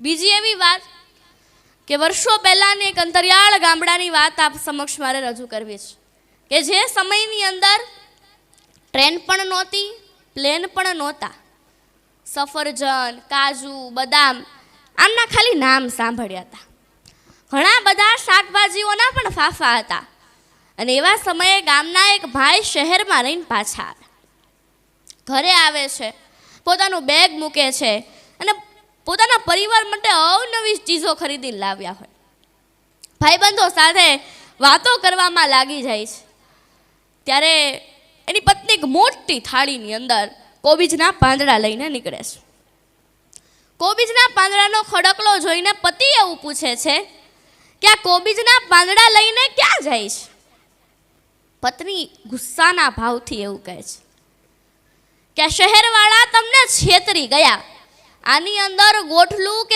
બીજી એવી વાત કે વર્ષો પહેલાંની એક અંતરિયાળ ગામડાની વાત આપ સમક્ષ મારે રજૂ કરવી છે કે જે સમયની અંદર ટ્રેન પણ નહોતી, પ્લેન પણ નહોતા. સફરજન, કાજુ, બદામ આમના ખાલી નામ સાંભળ્યા હતા. ઘણા બધા શાકભાજીઓના પણ ફાફા હતા. અને એવા સમયે ગામના એક ભાઈ શહેરમાં રહીને પાછા આવે. ઘરે આવે છે, પોતાનું બેગ મૂકે છે અને પોતાના પરિવાર માટે અવનવી ચીજો ખરીદીને લાવ્યા હોય. ભાઈબંધો સાથે વાતો કરવામાં લાગી જાય છે. ત્યારે એની પત્ની એક મોટી થાળીની અંદર કોબીજના પાંદડા લઈને નીકળે છે. કોબીજના પાંદડાનો ખડકલો જોઈને પતિ એવું પૂછે છે કે આ કોબીજના પાંદડા લઈને ક્યાં જાય છે? પત્ની ગુસ્સાના ભાવથી એવું કહે છે કે આ શહેરવાળા તમને છેતરી ગયા. આની અંદર ગોઠલું કે